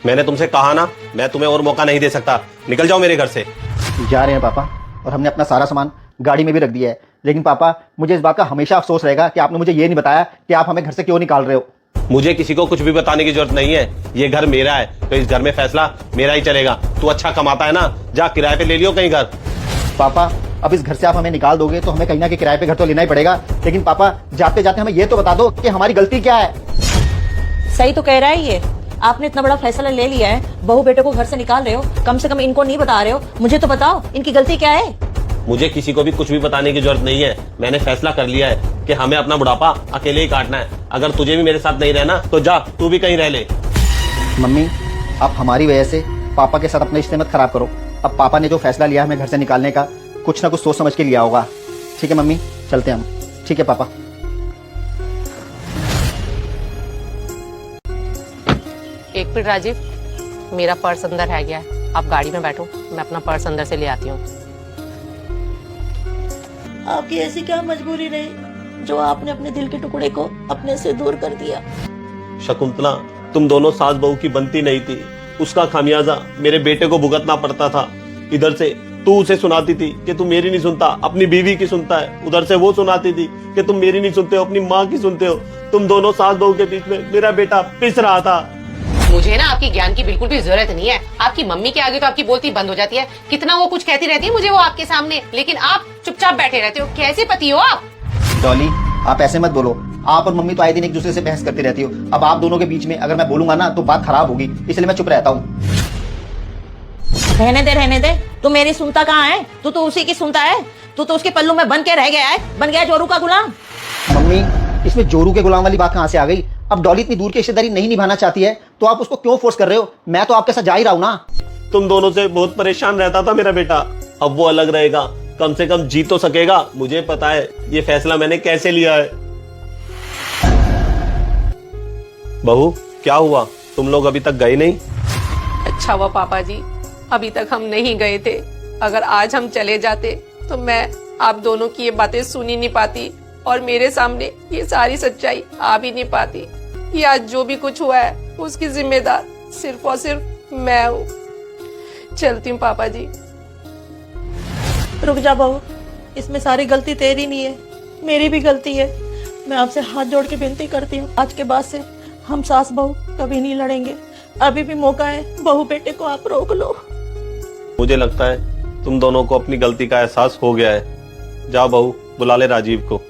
मैंने तुमसे कहा ना, मैं तुम्हें और मौका नहीं दे सकता। निकल जाओ मेरे घर से। जा रहे हैं पापा, और हमने अपना सारा सामान गाड़ी में भी रख दिया है। लेकिन पापा, मुझे इस बात का हमेशा अफसोस रहेगा कि आपने मुझे ये नहीं बताया कि आप हमें घर से क्यों निकाल रहे हो। मुझे किसी को कुछ भी बताने की जरूरत नहीं है। ये घर मेरा है, तो इस घर में फैसला मेरा ही चलेगा। तू अच्छा कमाता है ना, जा किराए पे ले लियो कहीं घर। पापा, अब इस घर से आप हमें निकाल दोगे तो हमें कहीं ना कहीं किराए पे घर तो लेना ही पड़ेगा। लेकिन पापा, जाते जाते हमें ये तो बता दो कि हमारी गलती क्या है। सही तो कह रहा है ये। आपने इतना बड़ा फैसला ले लिया है, बहू बेटे को घर से निकाल रहे हो, कम से कम इनको नहीं बता रहे हो। मुझे तो बताओ इनकी गलती क्या है। मुझे किसी को भी कुछ भी बताने की जरूरत नहीं है। मैंने फैसला कर लिया है कि हमें अपना बुढ़ापा अकेले ही काटना है। अगर तुझे भी मेरे साथ नहीं रहना तो जा, तू भी कहीं रह ले। मम्मी, आप हमारी वजह से पापा के साथ अपने रिश्ते मत खराब करो। अब पापा ने जो फैसला लिया हमें घर से निकालने का, कुछ ना कुछ सोच समझ के लिया होगा। ठीक है मम्मी, चलते हैं हम। ठीक है पापा। एक मिनट राजीव, मेरा पर्स अंदर रह गया है। आप गाड़ी में बैठो, मैं अपना पर्स अंदर से ले आती हूँ। आपकी ऐसी क्या मजबूरी रही जो आपने अपने दिल के टुकड़े को अपने से दूर कर दिया। शकुंतला, तुम दोनों सास बहू की बनती नहीं थी। उसका खामियाजा मेरे बेटे को भुगतना पड़ता था। इधर से तू उसे सुनाती थी कि तू मेरी नहीं सुनता, अपनी बीवी की सुनता है। उधर से वो सुनाती थी कि तुम मेरी नहीं सुनते हो, अपनी माँ की सुनते हो। तुम दोनों सास बहू के बीच में मेरा बेटा पिस रहा था। मुझे ना आपकी ज्ञान की बिल्कुल भी जरूरत नहीं है। आपकी मम्मी के आगे तो आपकी बोलती बंद हो जाती है। कितना वो कुछ कहती रहती है मुझे वो आपके सामने, लेकिन आप चुपचाप बैठे रहते हो। कैसे पति हो आप? डॉली, आप ऐसे मत बोलो। आप और मम्मी तो आए दिन एक दूसरे से बहस करती रहती हो। अब आप दोनों के बीच में अगर मैं बोलूंगा ना तो बात खराब होगी, इसलिए मैं चुप रहता हूँ। रहने दे, रहने दे। तू मेरी सुनता कहाँ है? तू तो उसी की सुनता है। तू तो उसके पल्लू में बन के रह गया है, बन गया जोरू का गुलाम। मम्मी, इसमें जोरू के गुलाम वाली बात कहाँ से आ गई? अब डॉली इतनी दूर की रिश्तेदारी नहीं निभाना चाहती है तो आप उसको क्यों फोर्स कर रहे हो? मैं तो आपके साथ जा ही रहा हूँ ना। तुम दोनों से बहुत परेशान रहता था मेरा बेटा। अब वो अलग रहेगा, कम से कम जी तो सकेगा। मुझे पता है ये फैसला मैंने कैसे लिया है। बहू, क्या हुआ? तुम लोग अभी तक गए नहीं? अच्छा हुआ पापा जी, अभी तक हम नहीं गए थे। अगर आज हम चले जाते तो मैं आप दोनों की ये बातें सुन ही नहीं पाती और मेरे सामने ये सारी सच्चाई आ भी नहीं पाती। ये आज जो भी कुछ हुआ है उसकी जिम्मेदार सिर्फ और सिर्फ मैं हूँ। चलती हूँ पापा जी। रुक जा बहू, इसमें सारी गलती तेरी नहीं है, मेरी भी गलती है। मैं आपसे हाथ जोड़ के विनती करती हूँ, आज के बाद से हम सास बहू कभी नहीं लड़ेंगे। अभी भी मौका है, बहू बेटे को आप रोक लो। मुझे लगता है तुम दोनों को अपनी गलती का एहसास हो गया है। जाओ बहू, बुला ले राजीव को।